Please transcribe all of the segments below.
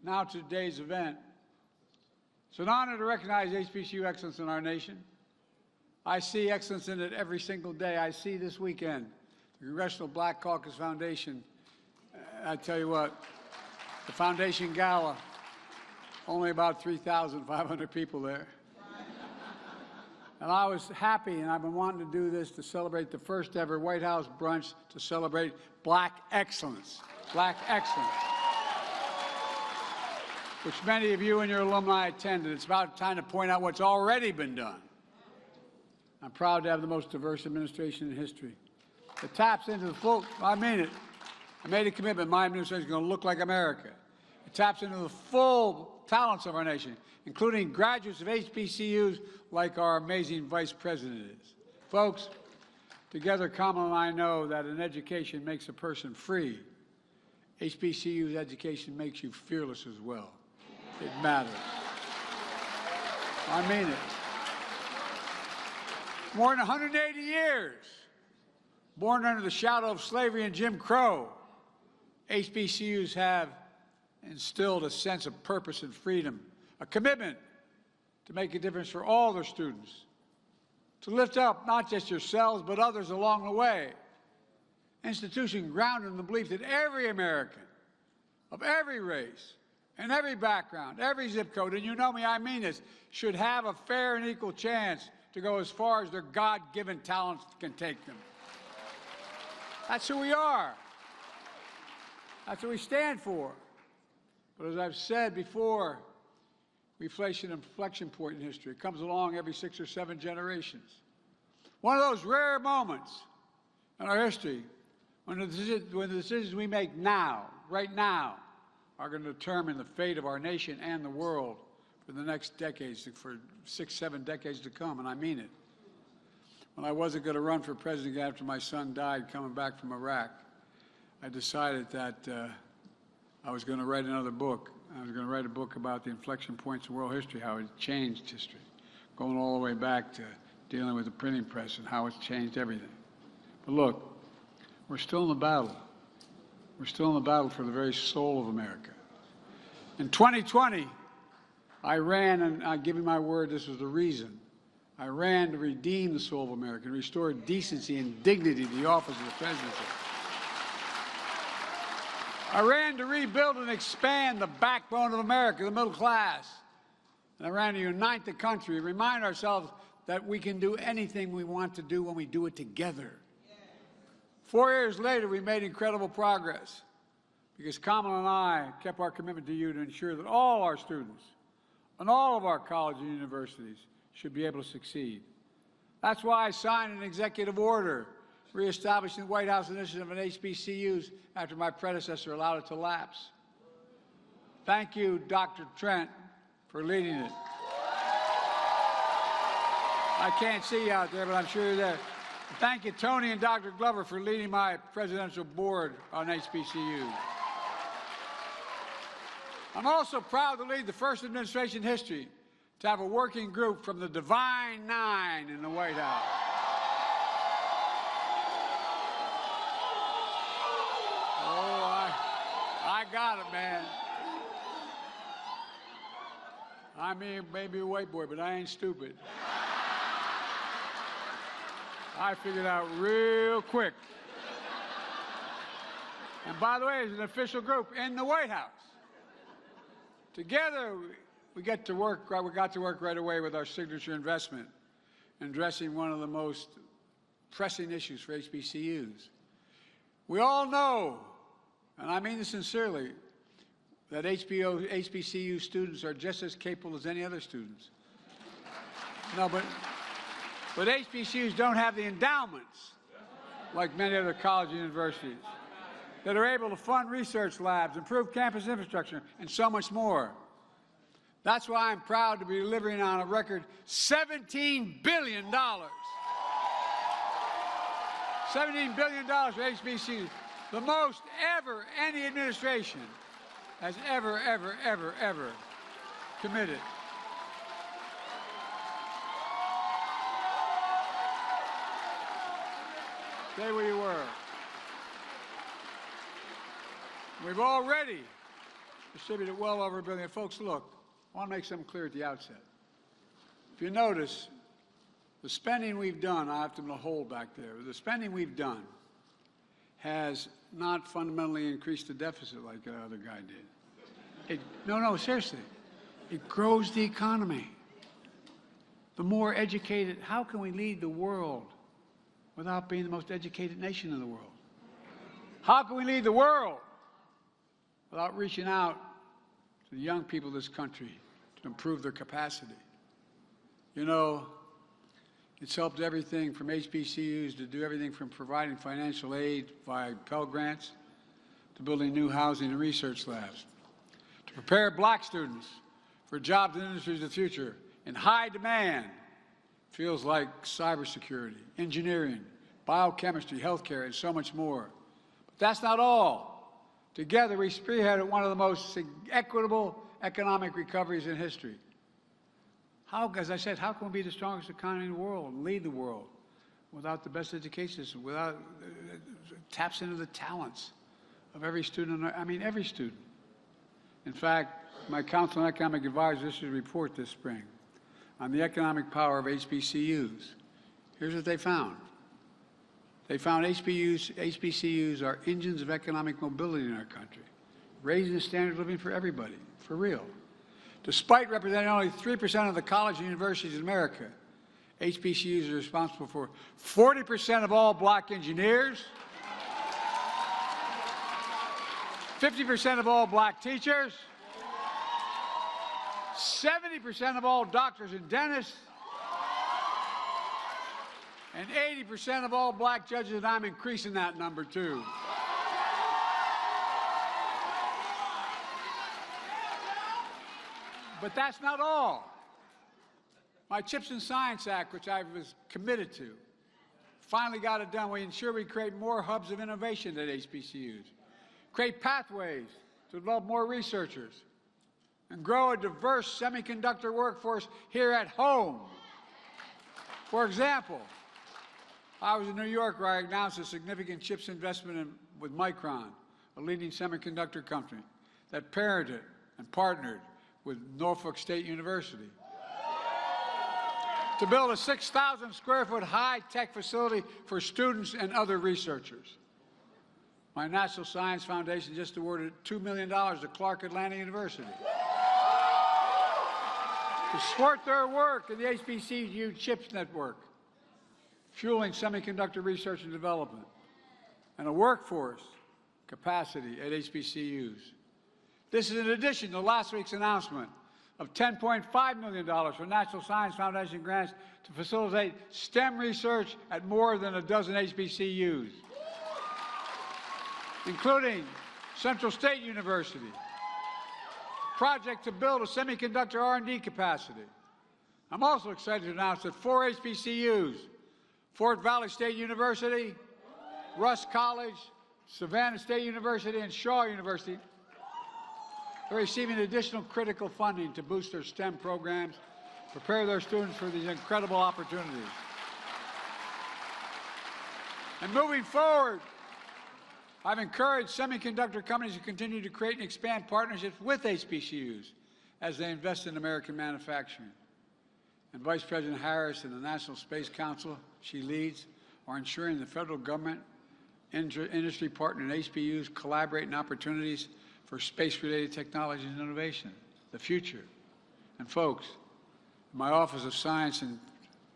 Now to today's event. It's an honor to recognize HBCU excellence in our nation. I see excellence in it every single day. I see this weekend, the Congressional Black Caucus Foundation. I tell you what, the foundation gala, only about 3,500 people there. And I was happy, and I've been wanting to do this to celebrate the first ever White House brunch to celebrate black excellence. Black excellence. Which many of you and your alumni attended. It's about time to point out what's already been done. I'm proud to have the most diverse administration in history. It taps into the full, I mean it. I made a commitment. My administration is going to look like America. It taps into the full talents of our nation, including graduates of HBCUs like our amazing Vice President is. Folks, together, Kamala and I know that an education makes a person free. HBCU's education makes you fearless as well. It matters. I mean it. More than 180 years, born under the shadow of slavery and Jim Crow, HBCUs have instilled a sense of purpose and freedom, a commitment to make a difference for all their students, to lift up not just yourselves but others along the way. Institution grounded in the belief that every American of every race and every background, every zip code, and you know me, I mean this, should have a fair and equal chance to go as far as their God-given talents can take them. That's who we are. That's what we stand for. But as I've said before, we face an inflection point in history. It comes along every 6 or 7 generations. One of those rare moments in our history when the decisions we make now, right now, are going to determine the fate of our nation and the world for the next decades, for 6, 7 decades to come, and I mean it. When I wasn't going to run for president after my son died coming back from Iraq, I decided that I was going to write another book. I was going to write a book about the inflection points in world history, how it changed history, going all the way back to dealing with the printing press and how it's changed everything. But look, we're still in the battle. We're still in the battle for the very soul of America. In 2020, I ran, and I give you my word, this was the reason. I ran to redeem the soul of America and restore decency and dignity to the office of the presidency. I ran to rebuild and expand the backbone of America, the middle class. And I ran to unite the country, remind ourselves that we can do anything we want to do when we do it together. 4 years later, we made incredible progress because Kamala and I kept our commitment to you to ensure that all our students and all of our colleges and universities should be able to succeed. That's why I signed an executive order reestablishing the White House initiative on HBCUs after my predecessor allowed it to lapse. Thank you, Dr. Trent, for leading it. I can't see you out there, but I'm sure you're there. Thank you, Tony and Dr. Glover, for leading my presidential board on HBCUs. I'm also proud to lead the first administration in history to have a working group from the Divine Nine in the White House. Oh, I got it, man. I mean, maybe a white boy, but I ain't stupid. I figured out real quick. And by the way, it's an official group in the White House. Together, we got to work right away with our signature investment in addressing one of the most pressing issues for HBCUs. We all know, and I mean this sincerely, that HBCU students are just as capable as any other students. No, but HBCUs don't have the endowments like many other colleges and universities that are able to fund research labs, improve campus infrastructure, and so much more. That's why I'm proud to be delivering on a record $17 billion. $17 billion for HBCUs, the most ever any administration has ever committed. Stay where you were. We've already distributed well over $1 billion. Folks, look, I want to make something clear at the outset. If you notice, the spending we've done, I have to hold back there, the spending we've done has not fundamentally increased the deficit like the other guy did. No, seriously. It grows the economy. The more educated, how can we lead the world without being the most educated nation in the world? How can we lead the world without reaching out to the young people of this country to improve their capacity? You know, it's helped everything from HBCUs to do everything from providing financial aid via Pell Grants to building new housing and research labs, to prepare black students for jobs and industries of the future in high demand fields like cybersecurity, engineering, biochemistry, healthcare, and so much more. But that's not all. Together, we spearheaded one of the most equitable economic recoveries in history. As I said, how can we be the strongest economy in the world and lead the world without the best education system, without taps into the talents of every student, every student. In fact, my Council on Economic Advisors issued a report this spring on the economic power of HBCUs. Here's what they found. They found HBCUs are engines of economic mobility in our country, raising the standard of living for everybody, for real. Despite representing only 3% of the colleges and universities in America, HBCUs are responsible for 40% of all black engineers, 50% of all black teachers, 70% of all doctors and dentists, and 80% of all black judges, and I'm increasing that number too. But that's not all. My CHIPS and Science Act, which I was committed to, finally got it done. We ensure we create more hubs of innovation at HBCUs, create pathways to develop more researchers, and grow a diverse semiconductor workforce here at home. For example, I was in New York where I announced a significant CHIPS investment with Micron, a leading semiconductor company that parented and partnered with Norfolk State University to build a 6,000 square foot high-tech facility for students and other researchers. My National Science Foundation just awarded $2 million to Clark Atlanta University to support their work in the HBCU CHIPS network, fueling semiconductor research and development, and a workforce capacity at HBCUs. This is in addition to last week's announcement of $10.5 million for National Science Foundation grants to facilitate STEM research at more than a dozen HBCUs, including Central State University, a project to build a semiconductor R&D capacity. I'm also excited to announce that 4 HBCUs, Fort Valley State University, Russ College, Savannah State University, and Shaw University, are receiving additional critical funding to boost their STEM programs, prepare their students for these incredible opportunities. And moving forward, I've encouraged semiconductor companies to continue to create and expand partnerships with HBCUs as they invest in American manufacturing. And Vice President Harris and the National Space Council she leads are ensuring the federal government, industry partner, and HBCUs collaborate in opportunities for space-related technologies and innovation, the future. And folks, my Office of Science and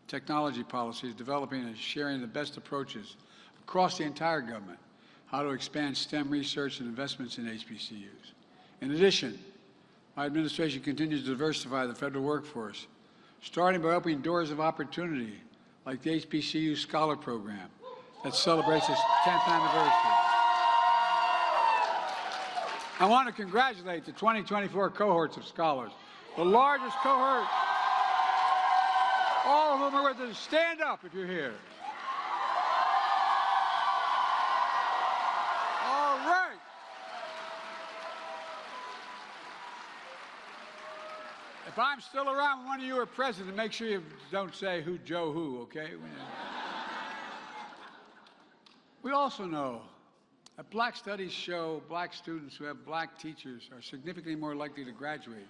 Technology Policy is developing and sharing the best approaches across the entire government, how to expand STEM research and investments in HBCUs. In addition, my administration continues to diversify the federal workforce, starting by opening doors of opportunity like the HBCU Scholar Program that celebrates its 10th anniversary. I want to congratulate the 2024 cohorts of scholars, the largest cohort, all of whom are with us. Stand up if you're here. All right. If I'm still around when one of you are president, make sure you don't say who Joe who, okay? We also know Black studies show black students who have black teachers are significantly more likely to graduate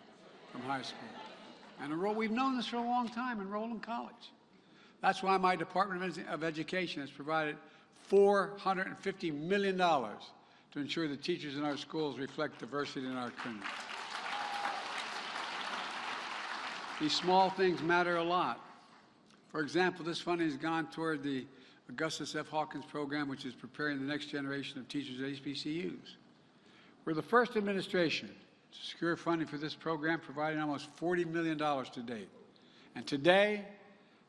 from high school and enroll. We've known this for a long time, enroll in college. That's why my Department of Education has provided $450 million to ensure the teachers in our schools reflect diversity in our community. These small things matter a lot. For example, this funding has gone toward the Augustus F. Hawkins program, which is preparing the next generation of teachers at HBCUs. We're the first administration to secure funding for this program, providing almost $40 million to date. And today,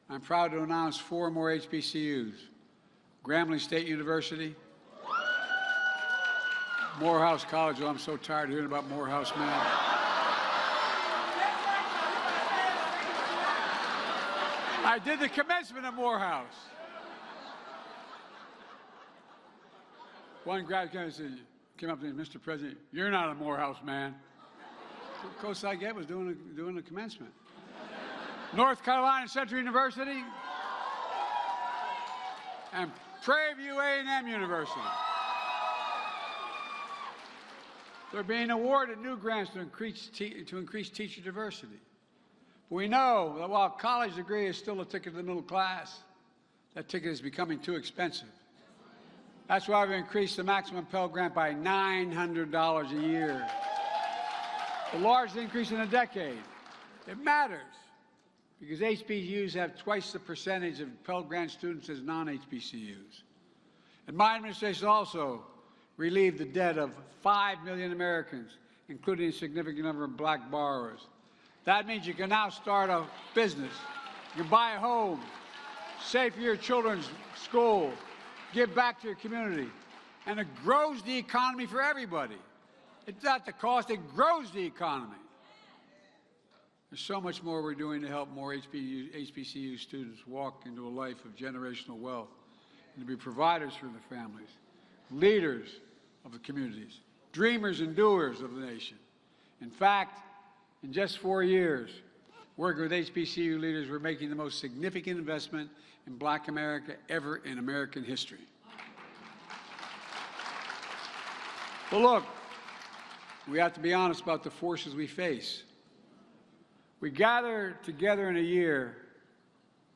I'm proud to announce 4 more HBCUs: Grambling State University, Morehouse College. Oh, I'm so tired of hearing about Morehouse, man. I did the commencement at Morehouse. One grad came up to me, Mr. President, you're not a Morehouse man. The closest I get was doing the commencement. North Carolina Central University and Prairie View A&M University. They're being awarded new grants to increase teacher diversity. But we know that while a college degree is still a ticket to the middle class, that ticket is becoming too expensive. That's why we've increased the maximum Pell Grant by $900 a year, the largest increase in a decade. It matters because HBCUs have twice the percentage of Pell Grant students as non-HBCUs. And my administration also relieved the debt of 5 million Americans, including a significant number of black borrowers. That means you can now start a business, you can buy a home, save for your children's school, give back to your community, and it grows the economy for everybody. It's not the cost, it grows the economy. There's so much more we're doing to help more HBCU students walk into a life of generational wealth and to be providers for their families, leaders of the communities, dreamers and doers of the nation. In fact, in just 4 years, working with HBCU leaders, we're making the most significant investment in Black America ever in American history. But look, we have to be honest about the forces we face. We gather together in a year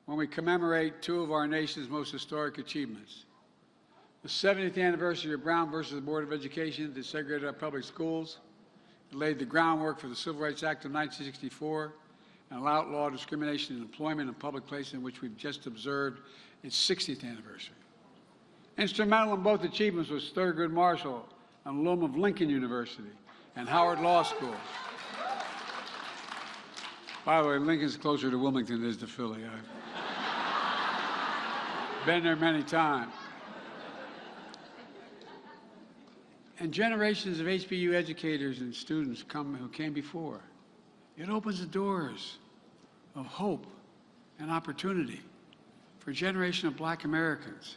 when we commemorate 2 of our nation's most historic achievements. The 70th anniversary of Brown versus the Board of Education that segregated our public schools. It laid the groundwork for the Civil Rights Act of 1964 and outlaw discrimination in employment and public places, in which we've just observed its 60th anniversary. Instrumental in both achievements was Thurgood Marshall, an alum of Lincoln University and Howard Law School. By the way, Lincoln's closer to Wilmington than it is to Philly. I've been there many times. And generations of HBCU educators and students who came before. It opens the doors of hope and opportunity for a generation of Black Americans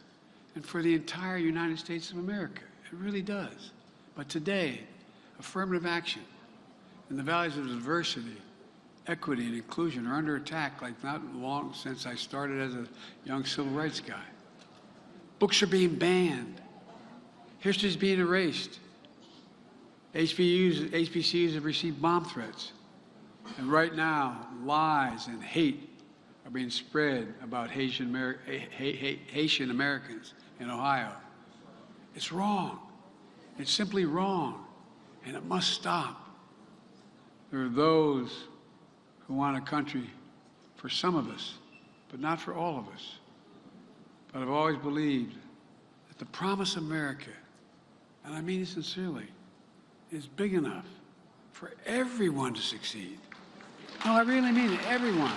and for the entire United States of America. It really does. But today, affirmative action and the values of diversity, equity, and inclusion are under attack like not long since I started as a young civil rights guy. Books are being banned. History is being erased. HBCUs have received bomb threats. And right now, lies and hate are being spread about Haitian Americans in Ohio. It's wrong. It's simply wrong. And it must stop. There are those who want a country for some of us, but not for all of us. But I've always believed that the promise of America, and I mean it sincerely, is big enough for everyone to succeed. No, I really mean it, everyone.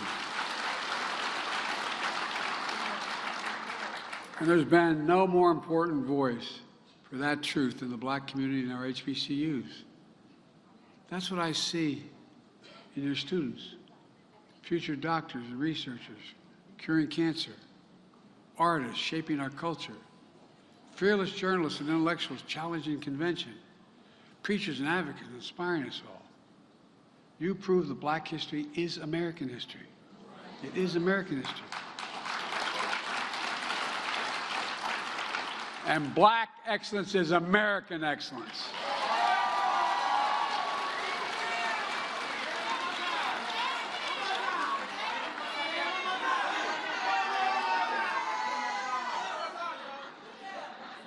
And there's been no more important voice for that truth than the Black community in our HBCUs. That's what I see in your students, future doctors and researchers, curing cancer, artists shaping our culture, fearless journalists and intellectuals challenging convention, preachers and advocates inspiring us all. You prove that Black history is American history. It is American history. And black excellence is American excellence.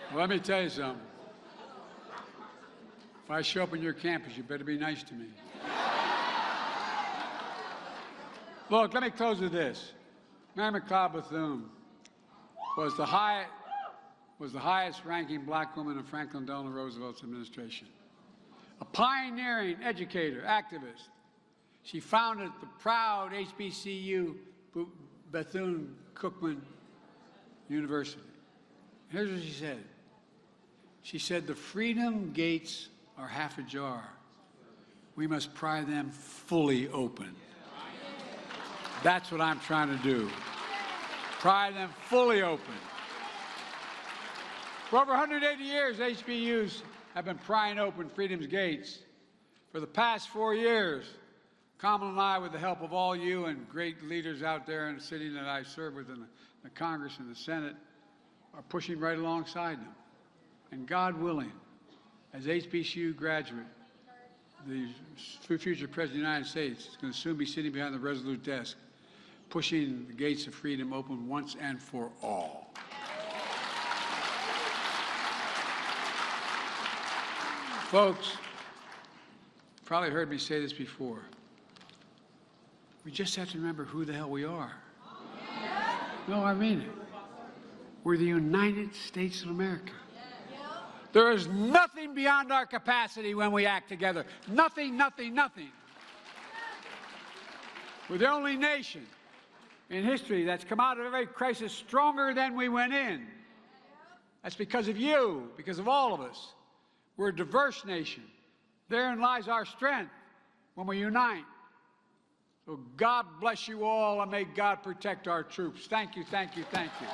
Well, let me tell you something. If I show up on your campus, you better be nice to me. Look, let me close with this. Mary McLeod Bethune was the highest-ranking black woman in Franklin Delano Roosevelt's administration. A pioneering educator, activist. She founded the proud HBCU Bethune-Cookman University. Here's what she said. She said, "The freedom gates are half ajar. We must pry them fully open." That's what I'm trying to do. Pry them fully open. For over 180 years, HBCUs have been prying open freedom's gates. For the past 4 years, Kamala and I, with the help of all you and great leaders out there in the city that I serve with in the Congress and the Senate, are pushing right alongside them. And God willing, as HBCU graduate, the future President of the United States is going to soon be sitting behind the resolute desk, pushing the gates of freedom open once and for all. Folks, you've probably heard me say this before. We just have to remember who the hell we are. No, I mean it. We're the United States of America. There is nothing beyond our capacity when we act together. Nothing, nothing, nothing. We're the only nation in history that's come out of every crisis stronger than we went in. That's because of you, because of all of us. We're a diverse nation. Therein lies our strength when we unite. So God bless you all, and may God protect our troops. Thank you, thank you, thank you.